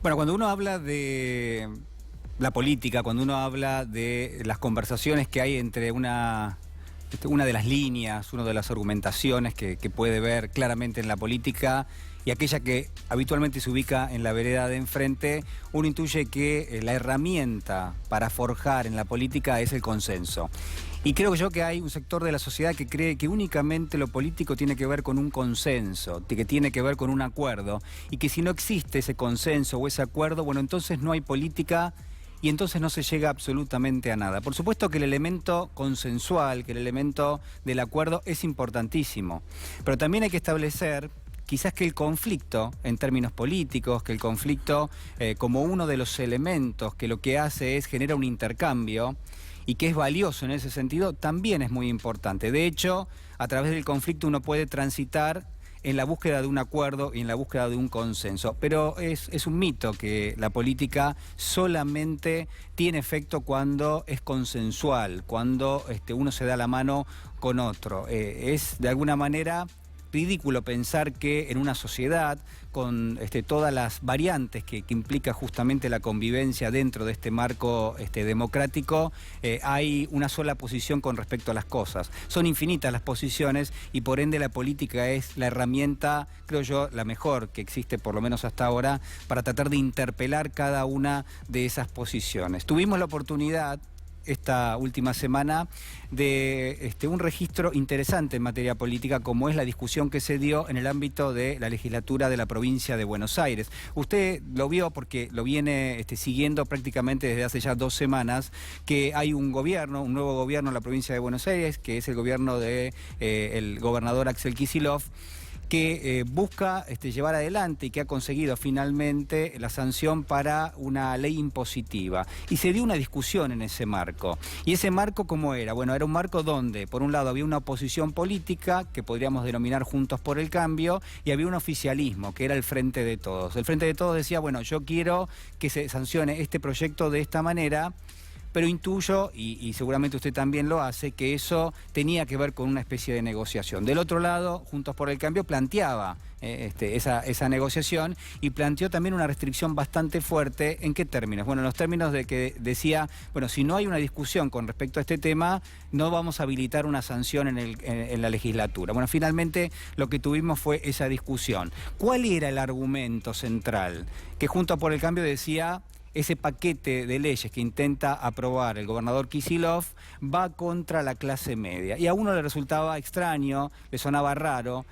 Bueno, cuando uno habla de la política, cuando uno habla de las conversaciones que hay entre una de las líneas, una de las argumentaciones que puede ver claramente en la política y aquella que habitualmente se ubica en la vereda de enfrente, uno intuye que la herramienta para forjar en la política es el consenso. Y creo yo que hay un sector de la sociedad que cree que únicamente lo político tiene que ver con un consenso, que tiene que ver con un acuerdo, y que si no existe ese consenso o ese acuerdo, bueno, entonces no hay política y entonces no se llega absolutamente a nada. Por supuesto que el elemento consensual, que el elemento del acuerdo es importantísimo, pero también hay que establecer quizás que el conflicto en términos políticos, que el conflicto como uno de los elementos que lo que hace es genera un intercambio y que es valioso en ese sentido, también es muy importante. De hecho, a través del conflicto uno puede transitar en la búsqueda de un acuerdo y en la búsqueda de un consenso. Pero es un mito que la política solamente tiene efecto cuando es consensual, cuando uno se da la mano con otro. Es de alguna manera ridículo pensar que en una sociedad con todas las variantes que implica justamente la convivencia dentro de este marco democrático, hay una sola posición con respecto a las cosas. Son infinitas las posiciones y por ende la política es la herramienta, creo yo, la mejor que existe por lo menos hasta ahora para tratar de interpelar cada una de esas posiciones. Tuvimos la oportunidad esta última semana de un registro interesante en materia política, como es la discusión que se dio en el ámbito de la legislatura de la provincia de Buenos Aires. Usted lo vio porque lo viene siguiendo prácticamente desde hace ya 2 semanas, que hay un gobierno, un nuevo gobierno en la provincia de Buenos Aires, que es el gobierno de el gobernador Axel Kicillof, que busca llevar adelante y que ha conseguido finalmente la sanción para una ley impositiva. Y se dio una discusión en ese marco. ¿Y ese marco cómo era? Bueno, era un marco donde, por un lado, había una oposición política, que podríamos denominar Juntos por el Cambio, y había un oficialismo, que era el Frente de Todos. El Frente de Todos decía, bueno, yo quiero que se sancione este proyecto de esta manera, pero intuyo, y seguramente usted también lo hace, que eso tenía que ver con una especie de negociación. Del otro lado, Juntos por el Cambio planteaba esa negociación y planteó también una restricción bastante fuerte. ¿En qué términos? Bueno, en los términos de que decía, bueno, si no hay una discusión con respecto a este tema, no vamos a habilitar una sanción en la legislatura. Bueno, finalmente lo que tuvimos fue esa discusión. ¿Cuál era el argumento central? Que Juntos por el Cambio decía: ese paquete de leyes que intenta aprobar el gobernador Kicillof va contra la clase media. Y a uno le resultaba extraño, le sonaba raro,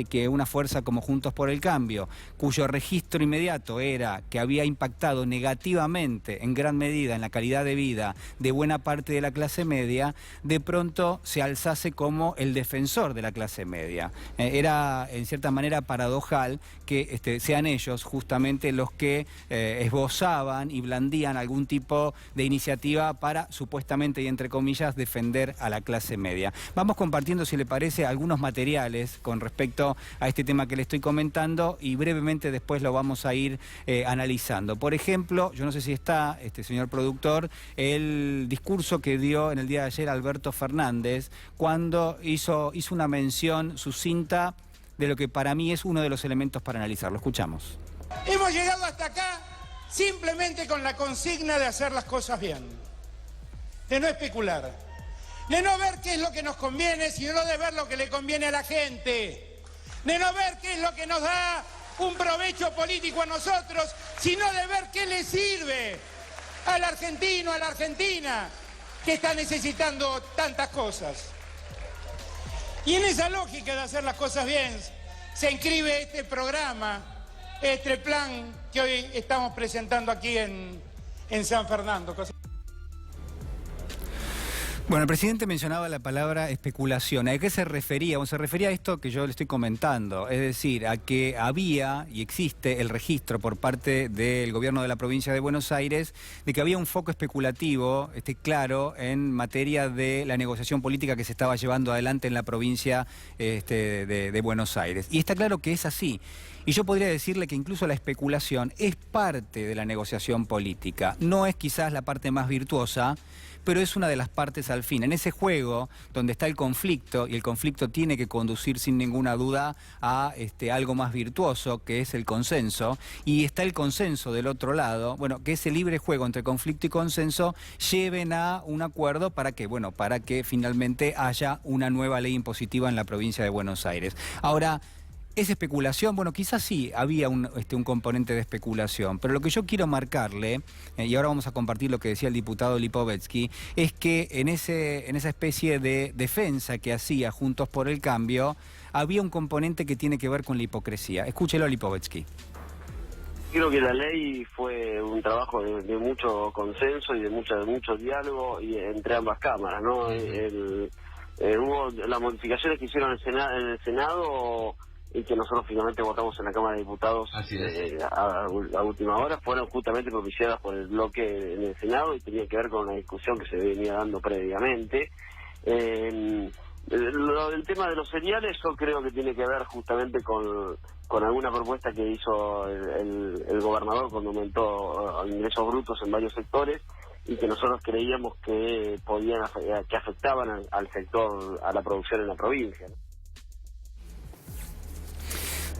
que una fuerza como Juntos por el Cambio, cuyo registro inmediato era que había impactado negativamente en gran medida en la calidad de vida de buena parte de la clase media, de pronto se alzase como el defensor de la clase media. Era en cierta manera paradojal que sean ellos justamente los que esbozaban y blandían algún tipo de iniciativa para, supuestamente y entre comillas, defender a la clase media. Vamos compartiendo, si le parece, algunos materiales con respecto a este tema que le estoy comentando y brevemente después lo vamos a ir analizando. Por ejemplo, yo no sé si está, señor productor, el discurso que dio en el día de ayer Alberto Fernández cuando hizo una mención sucinta de lo que para mí es uno de los elementos para analizarlo. Escuchamos. Hemos llegado hasta acá simplemente con la consigna de hacer las cosas bien, de no especular, de no ver qué es lo que nos conviene, sino de ver lo que le conviene a la gente, de no ver qué es lo que nos da un provecho político a nosotros, sino de ver qué le sirve al argentino, a la argentina, que está necesitando tantas cosas. Y en esa lógica de hacer las cosas bien se inscribe este programa, este plan que hoy estamos presentando aquí en San Fernando. Bueno, el presidente mencionaba la palabra especulación. ¿A qué se refería? Bueno, se refería a esto que yo le estoy comentando, es decir, a que había y existe el registro por parte del gobierno de la provincia de Buenos Aires de que había un foco especulativo, claro, en materia de la negociación política que se estaba llevando adelante en la provincia de Buenos Aires. Y está claro que es así. Y yo podría decirle que incluso la especulación es parte de la negociación política. No es quizás la parte más virtuosa, pero es una de las partes al fin. En ese juego donde está el conflicto, y el conflicto tiene que conducir sin ninguna duda a algo más virtuoso, que es el consenso, y está el consenso del otro lado, bueno, que ese libre juego entre conflicto y consenso lleven a un acuerdo para que, bueno, para que finalmente haya una nueva ley impositiva en la provincia de Buenos Aires. Ahora, ¿es especulación? Bueno, quizás sí había un componente de especulación, pero lo que yo quiero marcarle, y ahora vamos a compartir lo que decía el diputado Lipovetsky, es que en esa especie de defensa que hacía Juntos por el Cambio, había un componente que tiene que ver con la hipocresía. Escúchelo a Lipovetsky. Creo que la ley fue un trabajo de mucho consenso y de mucho diálogo y entre ambas cámaras, ¿no? Hubo las modificaciones que hicieron en el Senado y que nosotros finalmente votamos en la Cámara de Diputados a última hora, fueron justamente propiciadas por el bloque en el Senado y tenían que ver con una discusión que se venía dando previamente. El tema de los cereales yo creo que tiene que ver justamente con alguna propuesta que hizo el gobernador cuando aumentó ingresos brutos en varios sectores y que nosotros creíamos que que afectaban al sector, a la producción en la provincia, ¿no?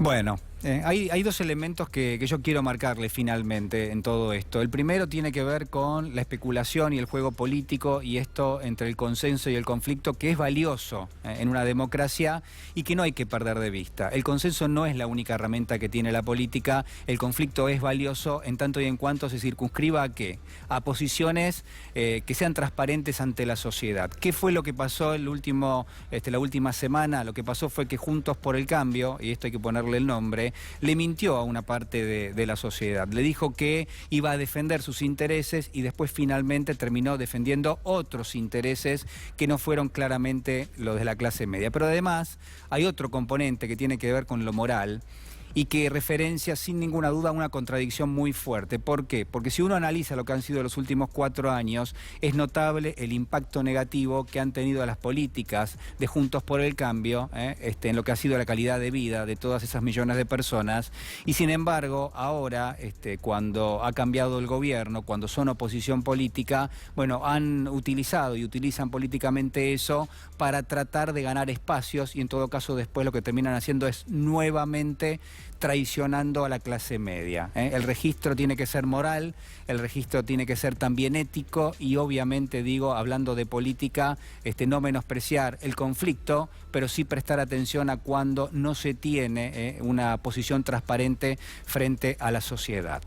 Bueno, hay dos elementos que yo quiero marcarle finalmente en todo esto. El primero tiene que ver con la especulación y el juego político y esto entre el consenso y el conflicto, que es valioso en una democracia y que no hay que perder de vista. El consenso no es la única herramienta que tiene la política, el conflicto es valioso en tanto y en cuanto se circunscriba ¿a qué? A posiciones que sean transparentes ante la sociedad. ¿Qué fue lo que pasó la última semana? Lo que pasó fue que Juntos por el Cambio, y esto hay que ponerle el nombre, le mintió a una parte de la sociedad. Le dijo que iba a defender sus intereses y después finalmente terminó defendiendo otros intereses que no fueron claramente los de la clase media. Pero además hay otro componente que tiene que ver con lo moral y que referencia sin ninguna duda una contradicción muy fuerte. ¿Por qué? Porque si uno analiza lo que han sido los últimos 4 años, es notable el impacto negativo que han tenido las políticas de Juntos por el Cambio, en lo que ha sido la calidad de vida de todas esas millones de personas. Y sin embargo, ahora, cuando ha cambiado el gobierno, cuando son oposición política, bueno, han utilizado y utilizan políticamente eso para tratar de ganar espacios y en todo caso después lo que terminan haciendo es nuevamente traicionando a la clase media. El registro tiene que ser moral, el registro tiene que ser también ético y obviamente, digo, hablando de política, no menospreciar el conflicto, pero sí prestar atención a cuando no se tiene una posición transparente frente a la sociedad.